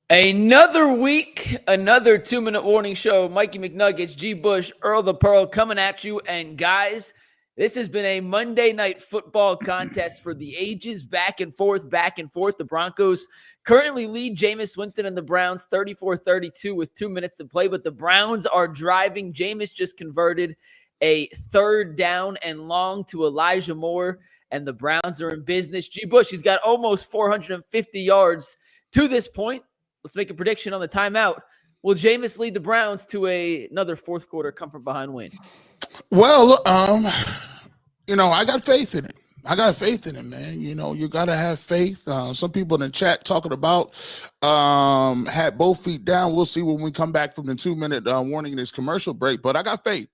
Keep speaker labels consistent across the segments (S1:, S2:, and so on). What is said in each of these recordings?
S1: Another week, another 2-minute warning show. Mikey McNuggets, G. Bush, Earl the Pearl coming at you. And guys, this has been a Monday night football contest for the ages. Back and forth, back and forth. The Broncos currently lead Jameis Winston and the Browns 34-32 with 2 minutes to play. But the Browns are driving. Jameis just converted a third down and long to Elijah Moore. And the Browns are in business. G. Bush, he's got almost 450 yards to this point. Let's make a prediction on the timeout. Will Jameis lead the Browns to another fourth quarter comfort behind win?
S2: Well, I got faith in it. I got faith in it, man. You got to have faith. Some people in the chat talking about had both feet down. We'll see when we come back from the 2-minute warning in this commercial break. But I got faith.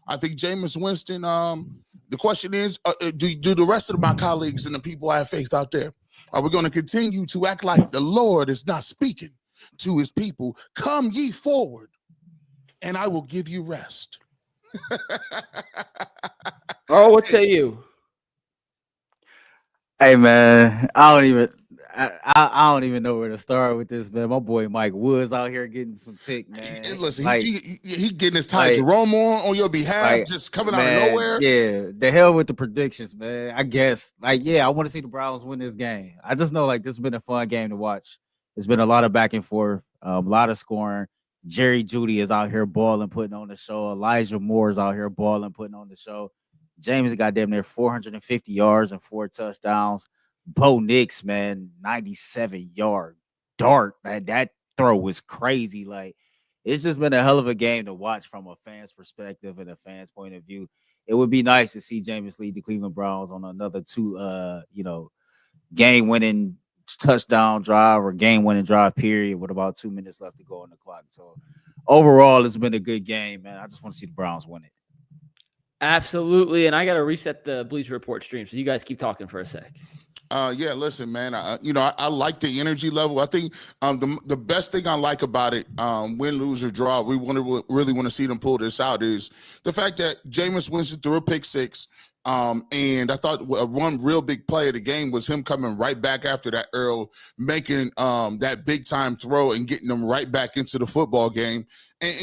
S2: I think Jameis Winston, the question is, do the rest of my colleagues and the people have faith out there? Are we going to continue to act like the Lord is not speaking to his people? Come ye forward, and I will give you rest.
S1: Oh, what say you?
S3: Hey man, I don't even know where to start with this, man. My boy Mike Woods out here getting some tick, man.
S2: And listen, he getting his Ty Jerome on your behalf, just coming out of nowhere.
S3: Yeah, the hell with the predictions, man. I guess, I want to see the Browns win this game. I just know, this has been a fun game to watch. It's been a lot of back and forth, a lot of scoring. Jerry Jeudy is out here balling, putting on the show. Elijah Moore is out here balling, putting on the show. James got damn near 450 yards and 4 touchdowns. Bo Nix, man, 97-yard dart. Man, that throw was crazy. It's just been a hell of a game to watch from a fan's perspective and a fan's point of view. It would be nice to see Jameis lead the Cleveland Browns on another game-winning touchdown drive or game-winning drive period with about 2 minutes left to go on the clock. So overall, it's been a good game, man. I just want to see the Browns win it.
S1: Absolutely, and I got to reset the Bleacher Report stream, so you guys keep talking for a sec.
S2: Listen, man, I like the energy level. I think the best thing I like about it, win, lose, or draw, we really want to see them pull this out, is the fact that Jameis Winston threw a pick six. And I thought one real big play of the game was him coming right back after that, Earl, making that big time throw and getting them right back into the football game. And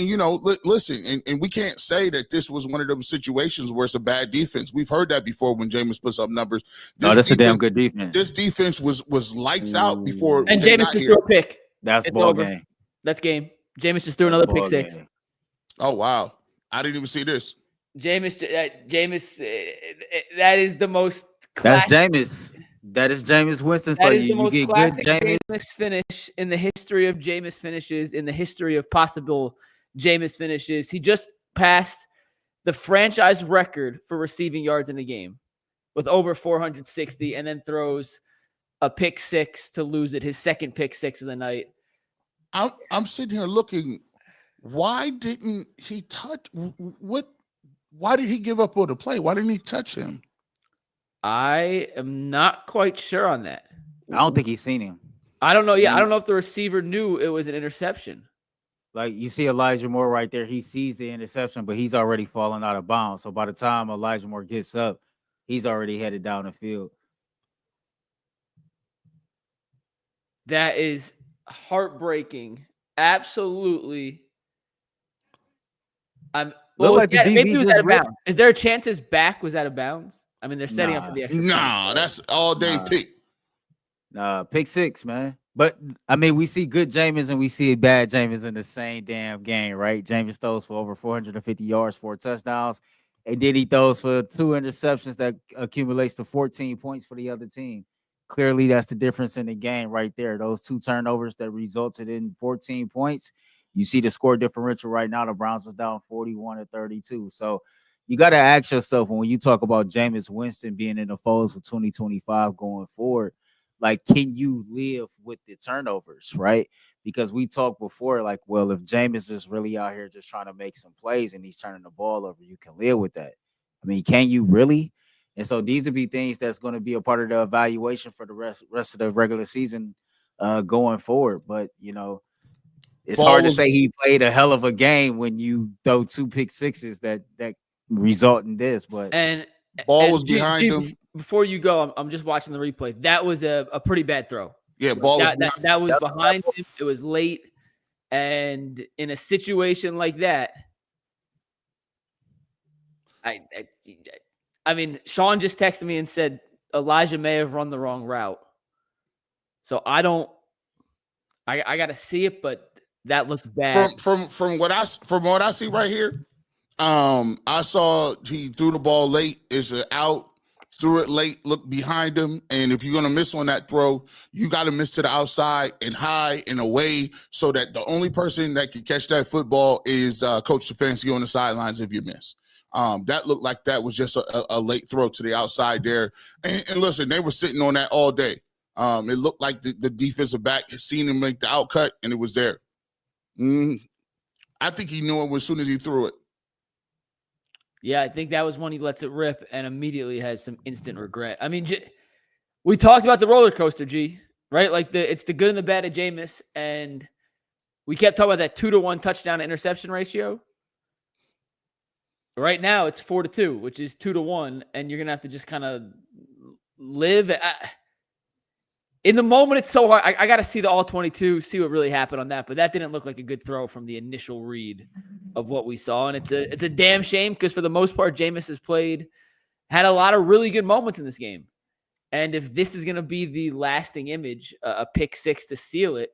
S2: listen, and we can't say that this was one of those situations where it's a bad defense. We've heard that before when Jameis puts up numbers.
S3: That's a damn good defense.
S2: This defense was lights out before.
S1: And Jameis just threw a pick.
S3: That's ball game.
S1: That's game. Jameis just threw another pick six.
S2: Oh, wow. I didn't even see this.
S1: Jameis, that is the most classic.
S3: That's Jameis. That is Jameis Winston for you. You get good
S1: Jameis finish in the history of Jameis finishes, in the history of possible Jameis finishes. He just passed the franchise record for receiving yards in a game with over 460, and then throws a pick six to lose it, his second pick six of the night.
S2: I'm sitting here looking. Why didn't he touch? Why did he give up on the play? Why didn't he touch him?
S1: I am not quite sure on that.
S3: I don't think he's seen him.
S1: I don't know. Yeah, I don't know if the receiver knew it was an interception.
S3: You see Elijah Moore right there. He sees the interception, but he's already fallen out of bounds. So by the time Elijah Moore gets up, he's already headed down the field.
S1: That is heartbreaking. Absolutely. Maybe it was out of bounds. Is there a chance his back was out of bounds? I mean, they're setting up for the extra.
S2: That's all day pick.
S3: Pick six, man. But I mean, we see good Jameis and we see bad Jameis in the same damn game, right? Jameis throws for over 450 yards, 4 touchdowns, and then he throws for 2 interceptions that accumulates to 14 points for the other team. Clearly, that's the difference in the game right there. Those 2 turnovers that resulted in 14 points. You see the score differential right now. The Browns is down 41-32. So you got to ask yourself, when you talk about Jameis Winston being in the fold for 2025 going forward, can you live with the turnovers, right? Because we talked before, if Jameis is really out here just trying to make some plays and he's turning the ball over, you can live with that. I mean, can you really? And so these would be things that's going to be a part of the evaluation for the rest of the regular season going forward. But, it's hard to say he played a hell of a game when you throw 2 pick sixes that result in this. But
S2: ball was behind him.
S1: Before you go, I'm just watching the replay. That was a pretty bad throw.
S2: Yeah, ball was
S1: that was behind him. It was late. And in a situation like that, I mean, Sean just texted me and said Elijah may have run the wrong route. So I got to see it, but that looked bad.
S2: From what I see right here, I saw he threw the ball late. It's an out. Threw it late, look behind him, and if you're going to miss on that throw, you got to miss to the outside and high and away so that the only person that can catch that football is Coach Stefanski on the sidelines if you miss. That looked like that was just a late throw to the outside there. And listen, they were sitting on that all day. It looked like the defensive back had seen him make the outcut, and it was there. I think he knew it as soon as he threw it.
S1: Yeah, I think that was when he lets it rip and immediately has some instant regret. I mean, we talked about the roller coaster, G, right? Like it's the good and the bad of Jameis, and we kept talking about that 2-to-1 touchdown to interception ratio. Right now, it's 4-2, which is 2-to-1, and you're gonna have to just kind of live. In the moment, it's so hard. I got to see the all 22, see what really happened on that. But that didn't look like a good throw from the initial read of what we saw. And it's a damn shame because for the most part, Jameis has had a lot of really good moments in this game. And if this is going to be the lasting image, a pick six to seal it,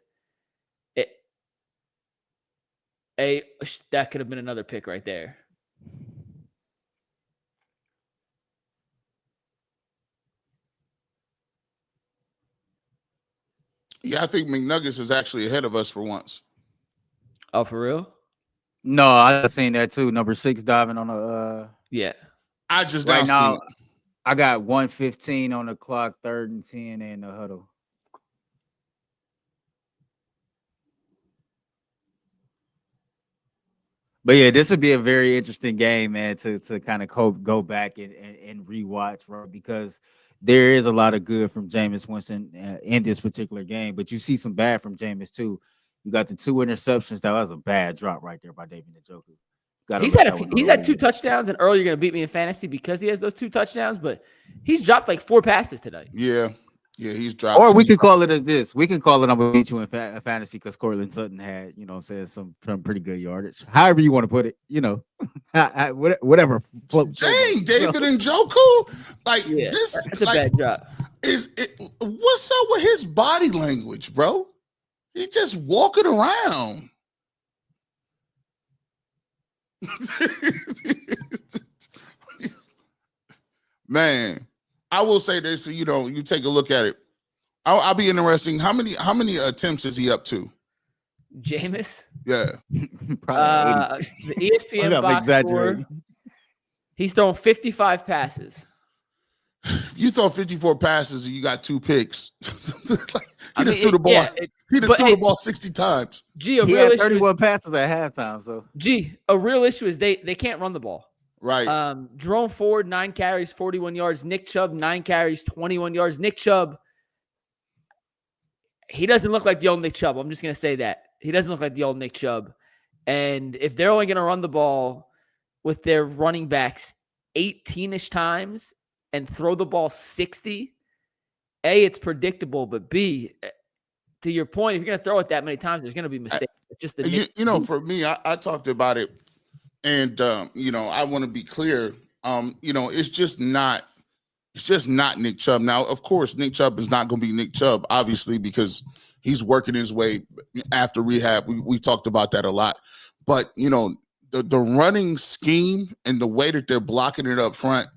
S1: that could have been another pick right there.
S2: Yeah, I think McNuggets is actually ahead of us for once.
S1: Oh, for real?
S3: No, I've seen that too. Number 6 diving on a
S1: yeah.
S2: I just
S3: right now I got 1:15 on the clock, 3rd and 10 in the huddle. But yeah, this would be a very interesting game, man, to kind of go back and rewatch, right? Because there is a lot of good from Jameis Winston in this particular game, but you see some bad from Jameis too. You got the 2 interceptions. That was a bad drop right there by David Njoku.
S1: He's had 2 touchdowns, and earlier you're going to beat me in fantasy because he has those 2 touchdowns, but he's dropped like 4 passes tonight.
S2: Yeah, he's dropped.
S3: Or we could call it this. We can call it I'm going to beat you in fantasy because Cortland Sutton had, you know what I'm saying, some pretty good yardage. However you want to put it, you know, whatever.
S2: Dang, David Njoku. Like,
S1: that's a bad drop.
S2: What's up with his body language, bro? He just walking around. Man, I will say this. You know, you take a look at it. I'll be interesting. How many attempts is he up to?
S1: Jameis?
S2: Yeah.
S1: The ESPN box score, he's thrown 55 passes.
S2: You throw 54 passes and you got 2 picks. He just threw the ball. He just threw the ball 60 times.
S1: He had
S3: 31 passes at halftime. So
S1: a real issue is they can't run the ball.
S2: Right.
S1: Jerome Ford, 9 carries, 41 yards. Nick Chubb, 9 carries, 21 yards. Nick Chubb, he doesn't look like the old Nick Chubb. I'm just going to say that. He doesn't look like the old Nick Chubb. And if they're only going to run the ball with their running backs 18-ish times and throw the ball 60, A, it's predictable, but B, to your point, if you're going to throw it that many times, there's going to be mistakes. It's just
S2: for me, I talked about it, and I want to be clear. It's just not Nick Chubb. Now, of course, Nick Chubb is not going to be Nick Chubb, obviously, because he's working his way after rehab. We talked about that a lot, but the running scheme and the way that they're blocking it up front,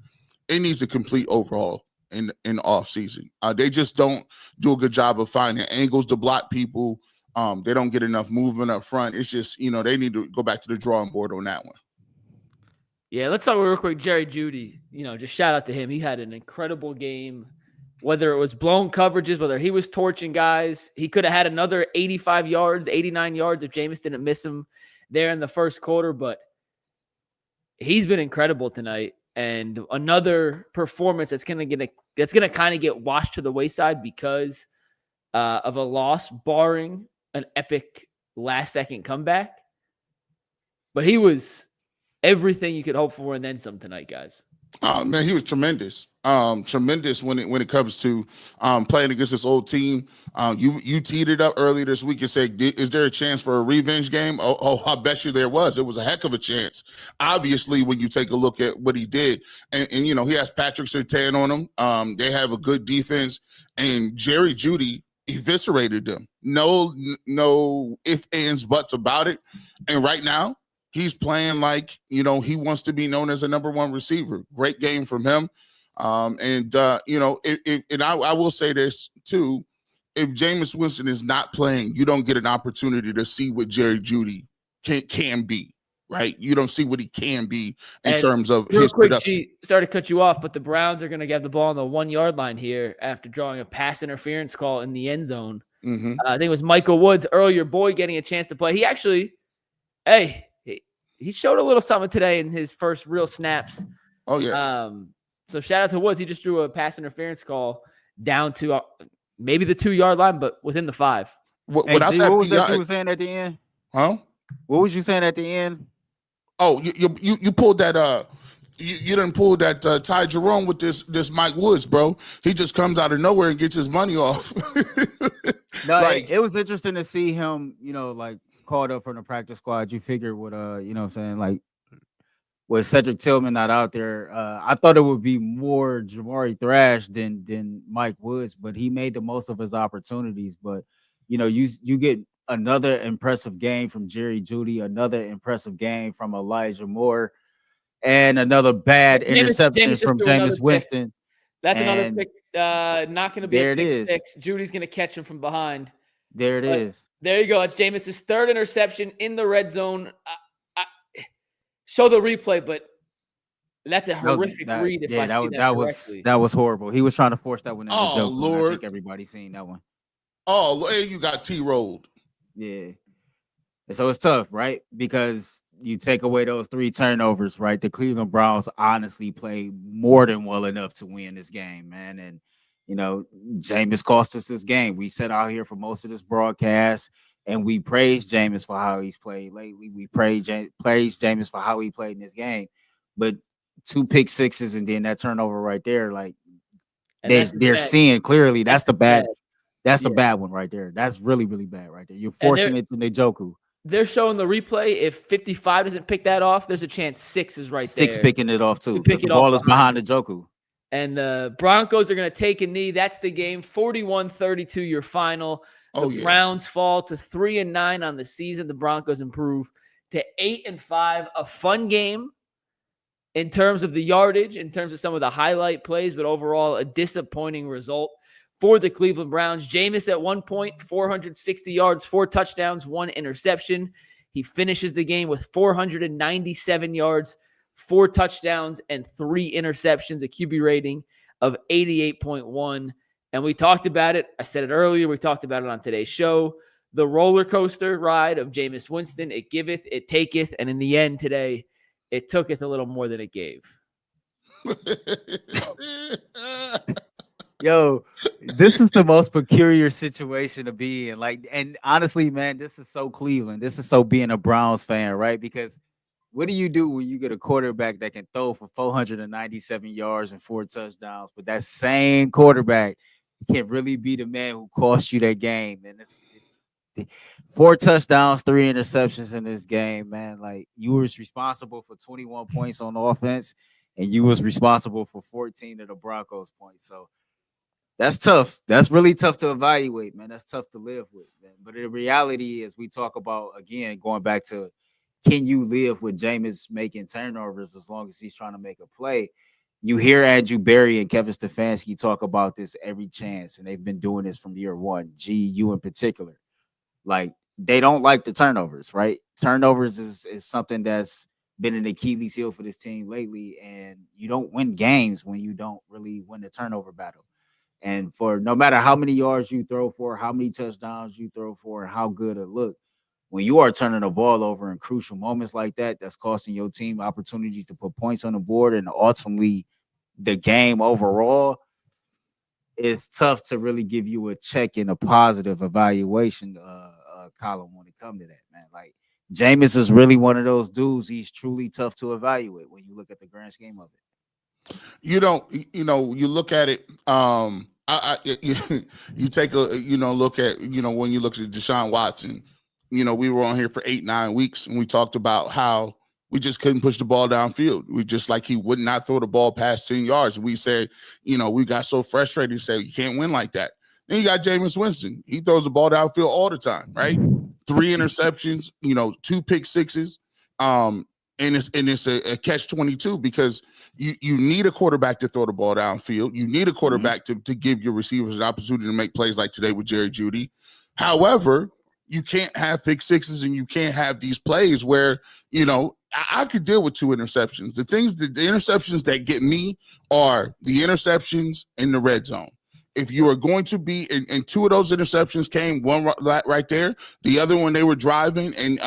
S2: it needs a complete overhaul in the off season. They just don't do a good job of finding angles to block people. They don't get enough movement up front. It's just, they need to go back to the drawing board on that one.
S1: Yeah, let's talk real quick. Jerry Jeudy, just shout out to him. He had an incredible game, whether it was blown coverages, whether he was torching guys. He could have had another 85 yards, 89 yards if Jameis didn't miss him there in the first quarter, but he's been incredible tonight. And another performance that's gonna kind of get washed to the wayside because of a loss, barring an epic last-second comeback. But he was everything you could hope for and then some tonight, guys.
S2: Oh man, he was tremendous. tremendous when it comes to playing against this old team. You teed it up earlier this week and said, "Is there a chance for a revenge game?" Oh, I bet you there was. It was a heck of a chance. Obviously, when you take a look at what he did, and he has Patrick Surtain on him. They have a good defense, and Jerry Jeudy eviscerated them. No ifs, ands, buts about it. And right now, he's playing like he wants to be known as a number one receiver. Great game from him. I will say this too: if Jameis Winston is not playing, you don't get an opportunity to see what Jerry Jeudy can be. Right? You don't see what he can be in terms of his production.
S1: G, sorry to cut you off, but the Browns are going to get the ball on the 1 yard line here after drawing a pass interference call in the end zone.
S2: Mm-hmm.
S1: I think it was Michael Woods, earlier boy, getting a chance to play. He actually, he showed a little something today in his first real snaps.
S2: Oh yeah.
S1: So shout out to Woods. He just drew a pass interference call down to maybe the 2 yard line, but within the 5.
S3: What was that you were saying at the end?
S2: Huh?
S3: What was you saying at the end?
S2: Oh, you pulled that. You didn't pull that Ty Jerome with this Mike Woods, bro. He just comes out of nowhere and gets his money off.
S3: No, it was interesting to see him, like called up from the practice squad. You figure with with Cedric Tillman not out there, I thought it would be more Jamari Thrash than Mike Woods, but he made the most of his opportunities. But you get another impressive game from Jerry Jeudy, another impressive game from Elijah Moore, and another bad interception from Jameis Winston.
S1: That's another pick. Not going to be
S3: there
S1: a
S3: it
S1: pick
S3: is.
S1: six. Judy's going to catch him from behind.
S3: There it is.
S1: There you go. It's Jameis's third interception in the red zone. Show the replay, but that's a horrific read.
S3: That was horrible. He was trying to force that one in the joke.
S2: Lord.
S3: I think everybody's seen that one.
S2: Oh, you got T-rolled.
S3: Yeah. And so it's tough, right? Because you take away those 3 turnovers, right? The Cleveland Browns honestly played more than well enough to win this game, man. And, Jameis cost us this game. We sat out here for most of this broadcast, and we praised Jameis for how he's played lately. We praised Jameis for how he played in this game. But 2 pick sixes and then that turnover right there, like they're seeing clearly that's the bad. That's a bad one right there. That's really, really bad right there. You're forcing it to Njoku.
S1: They're showing the replay. If 55 doesn't pick that off, there's a chance 6 is right there.
S3: 6 picking it off too. The ball is behind Njoku.
S1: And the Broncos are going to take a knee. That's the game. 41-32 your final. The Browns fall to 3-9 on the season. The Broncos improve to 8-5. A fun game in terms of the yardage, in terms of some of the highlight plays, but overall a disappointing result for the Cleveland Browns. Jameis at 1 point, 460 yards, 4 touchdowns, 1 interception. He finishes the game with 497 yards, 4 touchdowns, and 3 interceptions, a QB rating of 88.1. And we talked about it. I said it earlier. We talked about it on today's show. The roller coaster ride of Jameis Winston, it giveth, it taketh, and in the end today, it tooketh a little more than it gave.
S3: Yo, this is the most peculiar situation to be in. And honestly, man, this is so Cleveland. This is so being a Browns fan, right? Because what do you do when you get a quarterback that can throw for 497 yards and 4 touchdowns, but that same quarterback can really be the man who cost you that game? And it's 4 touchdowns, 3 interceptions in this game, man. Like, you was responsible for 21 points on offense, and you was responsible for 14 of the Broncos points. So that's tough. That's really tough to evaluate, man. That's tough to live with, man. But the reality is, we talk about, again, going back to, can you live with Jameis making turnovers as long as he's trying to make a play? You hear Andrew Berry and Kevin Stefanski talk about this every chance, and they've been doing this from year one. You in particular. Like, they don't like the turnovers, right? Turnovers is something that's been an Achilles heel for this team lately, and you don't win games when you don't really win the turnover battle. And for no matter how many yards you throw for, how many touchdowns you throw for, and how good it look, when you are turning the ball over in crucial moments like that, that's costing your team opportunities to put points on the board and ultimately the game overall, it's tough to really give you a check in a positive evaluation column when it comes to that, man. Like, Jameis is really one of those dudes. He's truly tough to evaluate when you look at the grand scheme of it.
S2: You look at it. You take a look at when you look at Deshaun Watson. We were on here for 8-9 weeks and we talked about how we just couldn't push the ball downfield. We just like he would not throw the ball past 10 yards. We said, we got so frustrated and said you can't win like that. Then you got Jameis Winston. He throws the ball downfield all the time, right? 3 interceptions, 2 pick sixes. And it's a catch-22 because you need a quarterback to throw the ball downfield. You need a quarterback to give your receivers an opportunity to make plays like today with Jerry Jeudy. However, you can't have pick sixes and you can't have these plays where, I could deal with 2 interceptions. The interceptions that get me are the interceptions in the red zone. If you are going to be, and 2 of those interceptions came, one right there, the other one they were driving and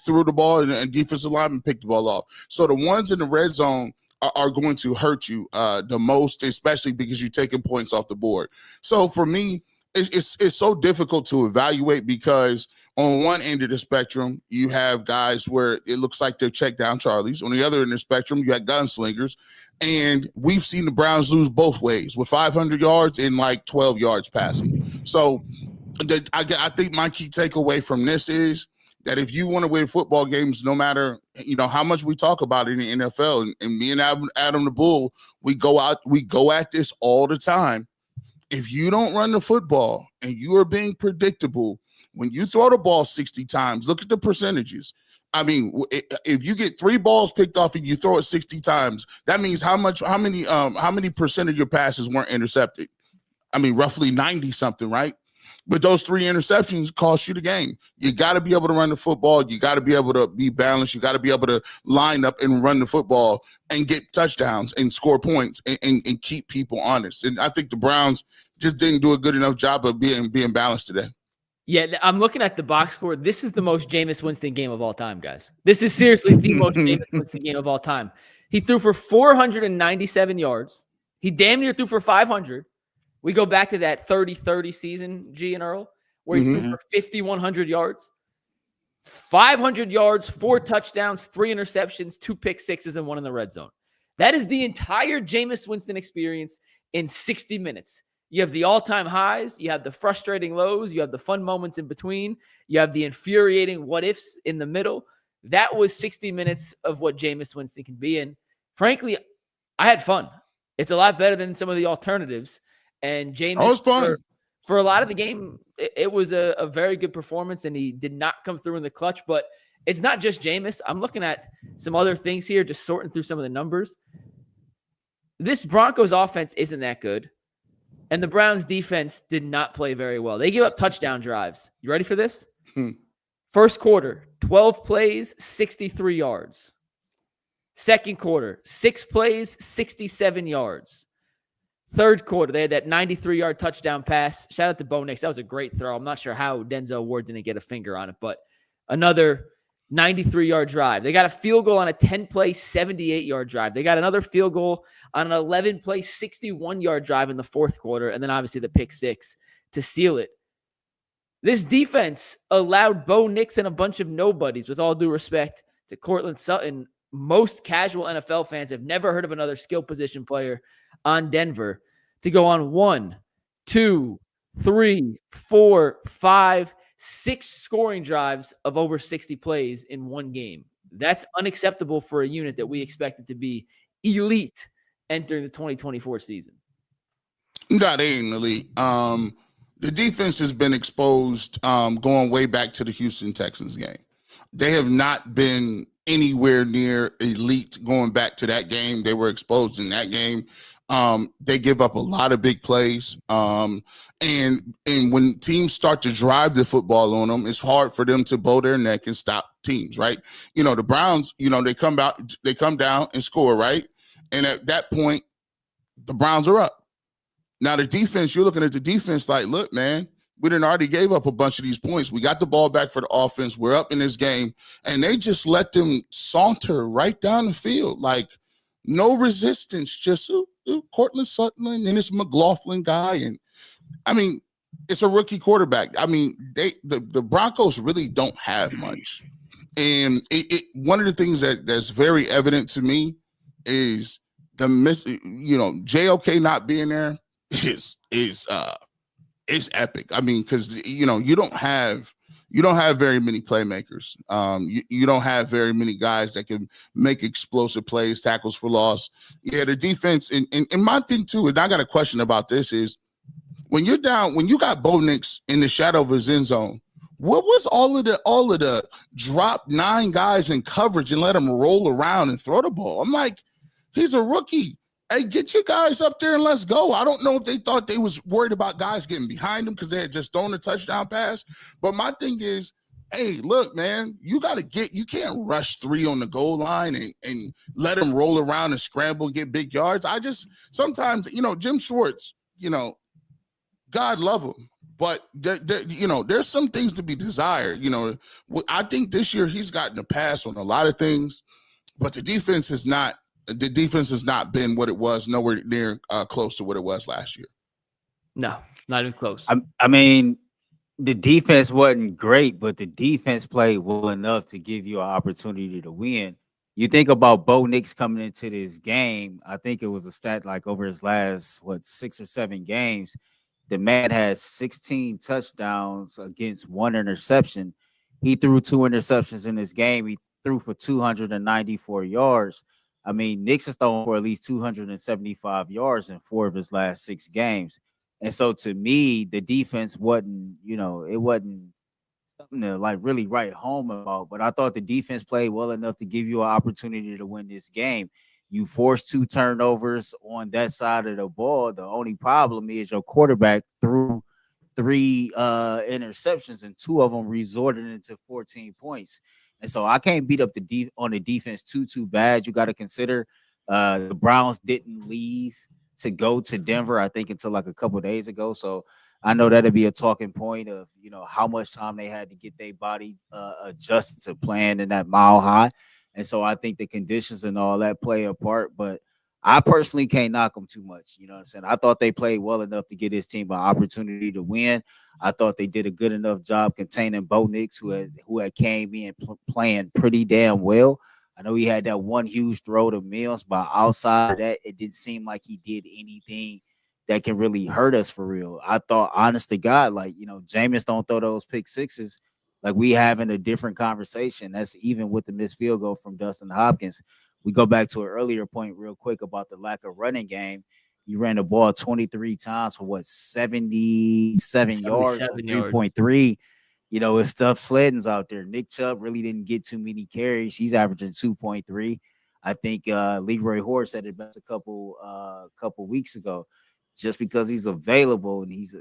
S2: threw the ball and defensive lineman picked the ball off. So the ones in the red zone are going to hurt you the most, especially because you're taking points off the board. So for me, it's so difficult to evaluate because on one end of the spectrum, you have guys where it looks like they're check down Charlies. On the other end of the spectrum, you got gunslingers. And we've seen the Browns lose both ways with 500 yards and like 12 yards passing. So I think my key takeaway from this is that if you want to win football games, no matter, how much we talk about it in the NFL, and me and Adam the Bull, we go at this all the time. If you don't run the football and you are being predictable, when you throw the ball 60 times, look at the percentages. I mean, if you get 3 balls picked off and you throw it 60 times, that means how many percent of your passes weren't intercepted? I mean, roughly 90 something, right? But those 3 interceptions cost you the game. You got to be able to run the football. You got to be able to be balanced. You got to be able to line up and run the football and get touchdowns and score points and keep people honest. And I think the Browns just didn't do a good enough job of being balanced today.
S1: Yeah, I'm looking at the box score. This is the most Jameis Winston game of all time, guys. This is seriously the most Jameis Winston game of all time. He threw for 497 yards. He damn near threw for 500. We go back to that 30-30 season, G and Earl, where he threw for 5,100 yards, 500 yards, 4 touchdowns, 3 interceptions, 2 pick sixes, and 1 in the red zone. That is the entire Jameis Winston experience in 60 minutes. You have the all-time highs, you have the frustrating lows, you have the fun moments in between, you have the infuriating what-ifs in the middle. That was 60 minutes of what Jameis Winston can be. And frankly, I had fun. It's a lot better than some of the alternatives. And Jameis, for a lot of the game, it was a very good performance, and he did not come through in the clutch. But it's not just Jameis. I'm looking at some other things here, just sorting through some of the numbers. This Broncos offense isn't that good. And the Browns defense did not play very well. They gave up touchdown drives. You ready for this? First quarter, 12 plays, 63 yards. Second quarter, 6 plays, 67 yards. Third quarter, they had that 93-yard touchdown pass. Shout out to Bo Nix. That was a great throw. I'm not sure how Denzel Ward didn't get a finger on it, but another 93-yard drive. They got a field goal on a 10-play, 78-yard drive. They got another field goal on an 11-play, 61-yard drive in the fourth quarter, and then obviously the pick six to seal it. This defense allowed Bo Nix and a bunch of nobodies, with all due respect to Cortland Sutton. Most casual NFL fans have never heard of another skill position player on Denver to go on 1, 2, 3, 4, 5, 6 scoring drives of over 60 plays in one game. That's unacceptable for a unit that we expected to be elite entering the 2024 season.
S2: No, they ain't elite. The defense has been exposed going way back to the Houston Texans game. They have not been anywhere near elite going back to that game. They were exposed in that game. They give up a lot of big plays. And when teams start to drive the football on them, it's hard for them to bow their neck and stop teams, right? The Browns, they come down and score, right? And at that point, the Browns are up. Now the defense, you're looking at the defense like, look, man, we done already gave up a bunch of these points. We got the ball back for the offense. We're up in this game. And they just let them saunter right down the field. Like, no resistance, just Cortland Sutton and this McLaughlin guy. And I mean, it's a rookie quarterback. I mean, the Broncos really don't have much. And one of the things that's very evident to me is JOK not being there is epic. I mean, because you don't have very many playmakers. You don't have very many guys that can make explosive plays, tackles for loss. Yeah, the defense and my thing too, and I got a question about this is when you got Bo Nix in the shadow of his end zone, what was all of the drop 9 guys in coverage and let him roll around and throw the ball? I'm like, he's a rookie. Hey, get your guys up there and let's go. I don't know if they thought they was worried about guys getting behind them because they had just thrown a touchdown pass. But my thing is, hey, look, man, you can't rush 3 on the goal line and let them roll around and scramble and get big yards. Sometimes, Jim Schwartz, God love him. But there's some things to be desired. I think this year he's gotten a pass on a lot of things, but the defense has not been what it was, nowhere near close to what it was last year.
S1: No, not even close.
S3: I mean, the defense wasn't great, but the defense played well enough to give you an opportunity to win. You think about Bo Nix coming into this game, I think it was a stat like over his last, 6 or 7 games, the man has 16 touchdowns against 1 interception. He threw 2 interceptions in this game. He threw for 294 yards. I mean, Nix has thrown for at least 275 yards in 4 of his last 6 games. And so to me, the defense wasn't, it wasn't something to like really write home about. But I thought the defense played well enough to give you an opportunity to win this game. You forced 2 turnovers on that side of the ball. The only problem is your quarterback threw 3 interceptions and 2 of them resorted into 14 points. And so I can't beat up on the defense too bad. You got to consider the Browns didn't leave to go to Denver, I think, until like a couple of days ago. So I know that'd be a talking point of, how much time they had to get their body adjusted to playing in that mile high. And so I think the conditions and all that play a part. But I personally can't knock them too much. You know what I'm saying? I thought they played well enough to get his team an opportunity to win. I thought they did a good enough job containing Bo Nix, who had came in playing pretty damn well. I know he had that one huge throw to Mills, but outside of that, it didn't seem like he did anything that can really hurt us for real. I thought, honest to God, Jameis don't throw those pick sixes. Like, we having a different conversation. That's even with the missed field goal from Dustin Hopkins. We go back to an earlier point real quick about the lack of running game. You ran the ball 23 times for 77 yards, 3.3. It's tough sleddings out there. Nick Chubb really didn't get too many carries. He's averaging 2.3. I think Leroy Hoare said it best a couple weeks ago. Just because he's available and he's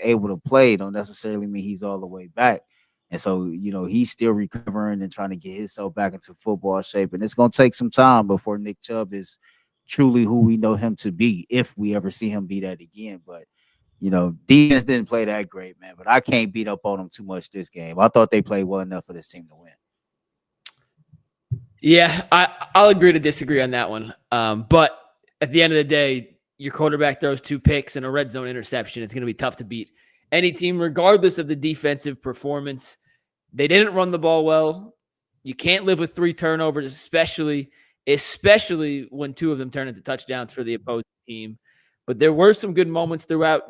S3: able to play, don't necessarily mean he's all the way back. And so, he's still recovering and trying to get himself back into football shape. And it's going to take some time before Nick Chubb is truly who we know him to be, if we ever see him be that again. But, defense didn't play that great, man. But I can't beat up on them too much this game. I thought they played well enough for this team to win.
S1: Yeah, I'll agree to disagree on that one. But at the end of the day, your quarterback throws 2 picks and a red zone interception. It's going to be tough to beat any team, regardless of the defensive performance. They didn't run the ball well. You can't live with 3 turnovers, especially when 2 of them turn into touchdowns for the opposing team. But there were some good moments throughout.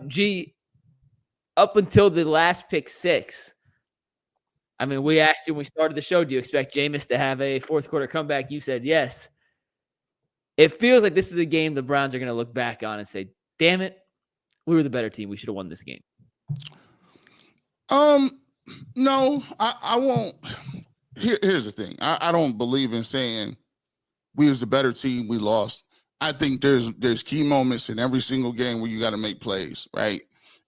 S1: Up until the last pick 6, I mean, we asked you when we started the show, do you expect Jameis to have a fourth quarter comeback? You said yes. It feels like this is a game the Browns are going to look back on and say, damn it, we were the better team. We should have won this game.
S2: No, I won't. Here's the thing. I don't believe in saying we was the better team, we lost. I think there's key moments in every single game where you got to make plays, right?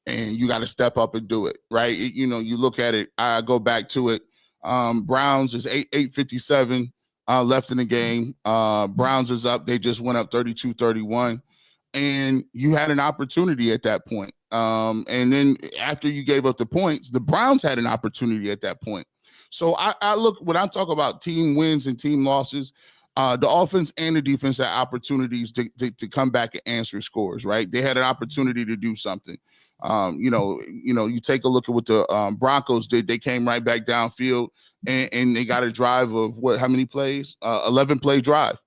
S2: And you got to step up and do it, right? You look at it. I go back to it. Browns is 8:57 left in the game. Browns is up. They just went up 32-31. And you had an opportunity at that point. And then after you gave up the points, the Browns had an opportunity at that point. So I look, when I talk about team wins and team losses, the offense and the defense had opportunities to come back and answer scores, right? They had an opportunity to do something. You take a look at what the Broncos did. They came right back downfield and they got a drive of how many plays? 11 play drive.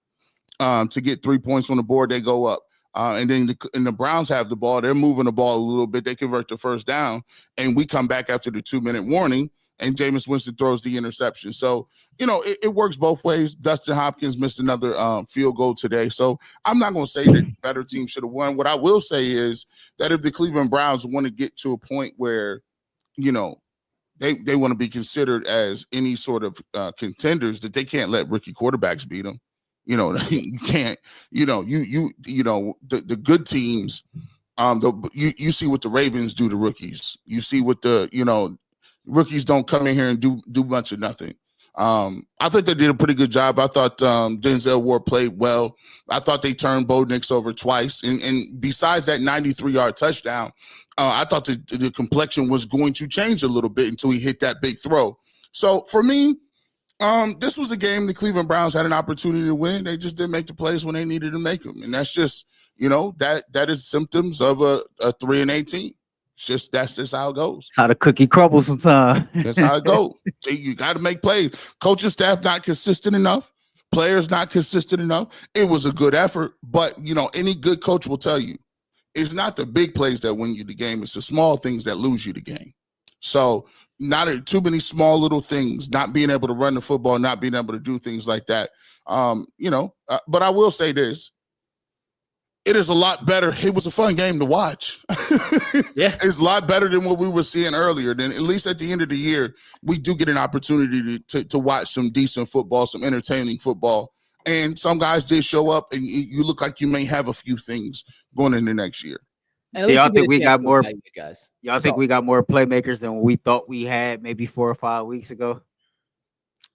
S2: to get 3 points on the board. They go up. And then the Browns have the ball. They're moving the ball a little bit. They convert the first down, and we come back after the 2-minute warning, and Jameis Winston throws the interception. So, it works both ways. Dustin Hopkins missed another field goal today. So I'm not going to say that better team should have won. What I will say is that if the Cleveland Browns want to get to a point where, they want to be considered as any sort of contenders, that they can't let rookie quarterbacks beat them. You can't, the good teams, you see what the Ravens do to rookies. You see what rookies don't come in here and do much of nothing. I think they did a pretty good job. I thought Denzel Ward played well. I thought they turned Bo Nix over twice. And besides that 93-yard touchdown, I thought the complexion was going to change a little bit until he hit that big throw. So for me, this was a game the Cleveland Browns had an opportunity to win. They just didn't make the plays when they needed to make them. And that's just, that is symptoms of a 3-8 team. That's just how it goes.
S3: It's how the cookie crumbles sometimes.
S2: That's how it goes. You got to make plays. Coaching staff not consistent enough. Players not consistent enough. It was a good effort, but any good coach will tell you it's not the big plays that win you the game. It's the small things that lose you the game. So not too many small little things, not being able to run the football, not being able to do things like that. But I will say this. It is a lot better. It was a fun game to watch.
S1: Yeah.
S2: It's a lot better than what we were seeing earlier. Then at least at the end of the year, we do get an opportunity to watch some decent football, some entertaining football. And some guys did show up, and you look like you may have a few things going into next year.
S3: Y'all think we got more
S1: guys?
S3: Y'all think we got more playmakers than we thought we had maybe 4 or 5 weeks ago?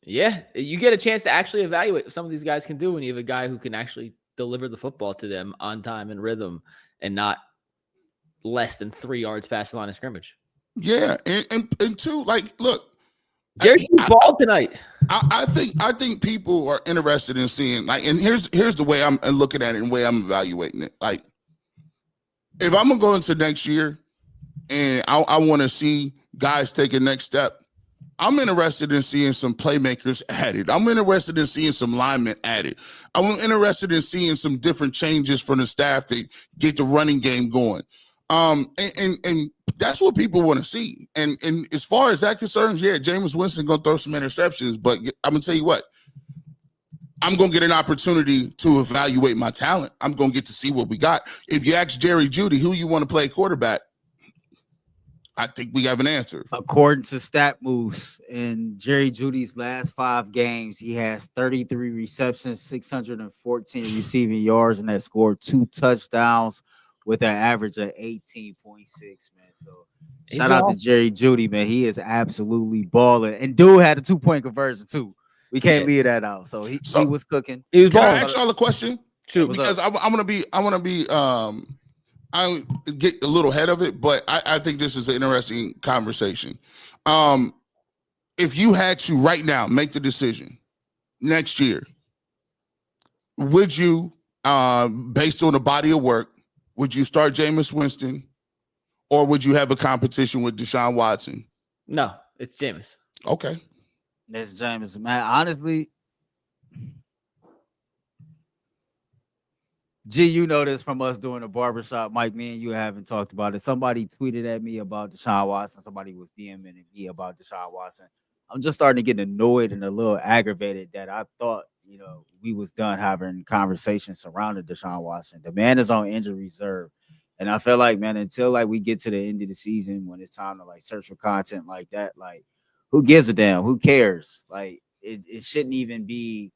S1: Yeah, you get a chance to actually evaluate what some of these guys can do when you have a guy who can actually deliver the football to them on time and rhythm, and not less than 3 yards past the line of scrimmage.
S2: Yeah, and two, look,
S1: Jerry ball tonight.
S2: I think people are interested in seeing, and here's the way I'm looking at it and the way I'm evaluating it. If I'm gonna go into next year and I want to see guys take a next step, I'm interested in seeing some playmakers added. I'm interested in seeing some linemen added. I'm interested in seeing some different changes from the staff to get the running game going. And that's what people want to see. And as far as that concerns, yeah, Jameis Winston gonna throw some interceptions, but I'm gonna tell you what, I'm gonna get an opportunity to evaluate my talent. I'm gonna get to see what we got. If you ask Jerry Jeudy who you want to play quarterback, I think we have an answer.
S3: According to StatMoose, in Jerry Jeudy's last 5 games, he has 33 receptions, 614 receiving yards, and has scored 2 touchdowns with an average of 18.6, man. So shout out to Jerry Jeudy, man. He is absolutely balling. And dude had a 2-point conversion too. We can't leave that out. So he was cooking.
S1: He was
S2: Can
S1: balling.
S2: I ask y'all a question?
S1: Sure.
S2: Because I want to be I get a little ahead of it, but I think this is an interesting conversation. If you had to right now make the decision next year, would you, based on the body of work, would you start Jameis Winston, or would you have a competition with Deshaun Watson?
S1: No, it's Jameis.
S2: Okay.
S3: That's Jameis, man. Honestly, G, you know this from us doing a barbershop. Mike, me and you haven't talked about it. Somebody tweeted at me about Deshaun Watson. Somebody was DMing me about Deshaun Watson. I'm just starting to get annoyed and a little aggravated that I thought, we was done having conversations surrounding Deshaun Watson. The man is on injury reserve. And I feel like, man, until we get to the end of the season, when it's time to search for content like that, who gives a damn? Who cares? It shouldn't even be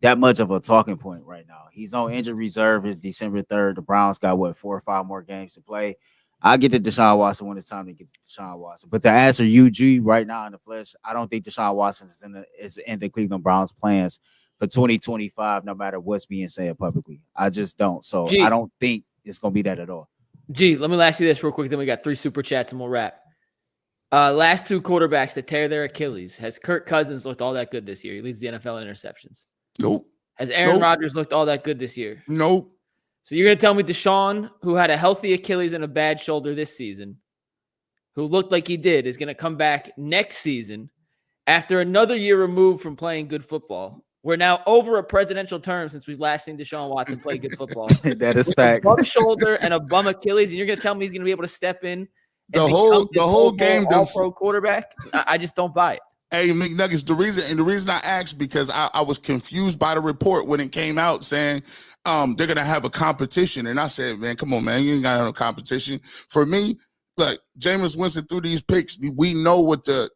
S3: that much of a talking point right now. He's on injured reserve. It's December 3rd. The Browns got 4 or 5 more games to play. I'll get to Deshaun Watson when it's time to get to Deshaun Watson. But to answer UG right now in the flesh, I don't think Deshaun Watson is in the Cleveland Browns plans for 2025, no matter what's being said publicly. I just don't. So I don't think it's going to be that at all.
S1: G, let me ask you this real quick. Then we got 3 super chats and we'll wrap. Last 2 quarterbacks to tear their Achilles. Has Kirk Cousins looked all that good this year? He leads the NFL in interceptions.
S2: Nope.
S1: Has Aaron Rodgers looked all that good this year?
S2: Nope.
S1: So you're going to tell me Deshaun, who had a healthy Achilles and a bad shoulder this season, who looked like he did, is going to come back next season after another year removed from playing good football We're now over a presidential term since we've last seen Deshaun Watson play good football.
S3: That is
S1: With a
S3: facts.
S1: bum shoulder and a bum Achilles, and you're going to tell me he's going to be able to step in and
S2: The
S1: become this
S2: whole game done
S1: all-pro quarterback? I just don't buy it.
S2: Hey, McNuggets, the reason I asked, because I was confused by the report when it came out saying they're gonna have a competition, and I said, man, come on, man, you ain't got no competition. For me, look, Jameis Winston through these picks, we know what the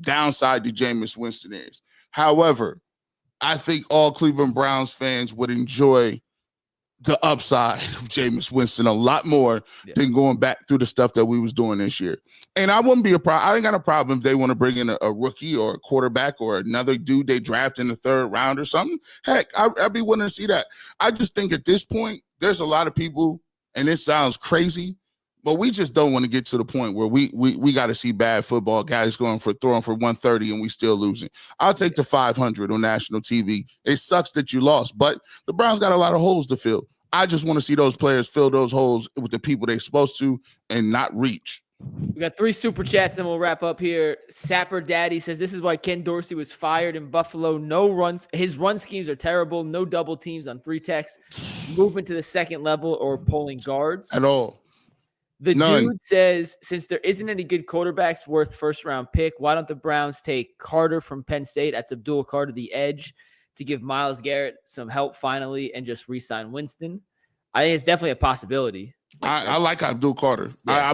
S2: downside to Jameis Winston is. However, I think all Cleveland Browns fans would enjoy the upside of Jameis Winston a lot more than going back through the stuff that we was doing this year. And I wouldn't be I ain't got a problem if they want to bring in a rookie or a quarterback or another dude they draft in the third round or something. Heck, I'd be willing to see that. I just think at this point, there's a lot of people, and it sounds crazy, but we just don't want to get to the point where we got to see bad football guys throwing for 130 and we still losing. I'll take the 500 on national TV. It sucks that you lost, but the Browns got a lot of holes to fill. I just want to see those players fill those holes with the people they're supposed to and not reach.
S1: We got 3 super chats, and we'll wrap up here. Sapper Daddy says this is why Ken Dorsey was fired in Buffalo. No runs. His run schemes are terrible. No double teams on 3 techs. Movement to the second level or pulling guards
S2: at all.
S1: The dude says, since there isn't any good quarterbacks worth first-round pick, why don't the Browns take Carter from Penn State? That's Abdul Carter, the edge, to give Myles Garrett some help finally and just re-sign Winston. I think it's definitely a possibility.
S2: I like Abdul Carter.
S1: Yeah.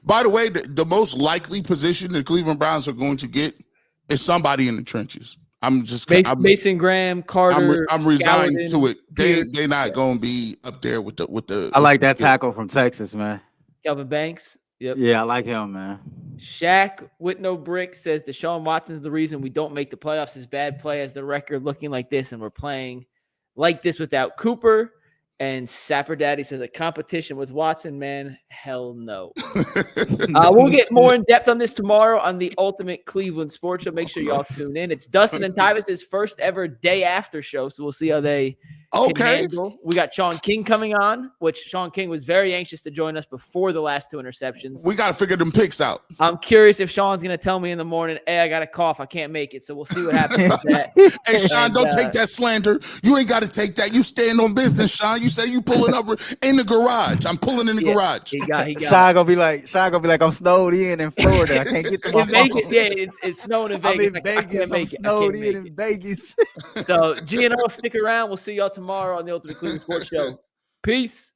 S2: By the way, the most likely position the Cleveland Browns are going to get is somebody in the trenches.
S1: Mason Graham, Carter.
S2: I'm resigned to it. They're not
S1: Yeah.
S2: going to be up there with the.
S3: I like that tackle from Texas, man.
S1: Kelvin Banks. Yep.
S3: Yeah, I like him, man.
S1: Shaq with no brick says Deshaun Watson's the reason we don't make the playoffs. His bad play has the record looking like this, and we're playing like this without Cooper. And Sapper Daddy says a competition with Watson, man, hell no. We'll get more in depth on this tomorrow on the Ultimate Cleveland Sports Show. Make sure y'all tune in. It's Dustin and Tyvus' first ever day after show, so we'll see how they can handle. We got Sean King coming on, which Sean King was very anxious to join us before the last 2 interceptions.
S2: We got to figure them picks out.
S1: I'm curious if Sean's going to tell me in the morning, hey, I got a cough, I can't make it. So we'll see what happens with that.
S2: Hey, Sean, don't take that slander. You ain't got to take that. You stand on business, Sean. You say you pulling up in the garage. I'm pulling in the garage.
S1: He got
S3: Sean gonna be like, I'm snowed in Florida. I can't get to my
S1: Vegas.
S3: phone.
S1: Yeah, it's snowing in Vegas.
S3: I'm in Vegas. I'm snowed in Vegas.
S1: So, G&O, stick around. We'll see y'all tomorrow on the Ultimate Cleveland Sports Show. Peace.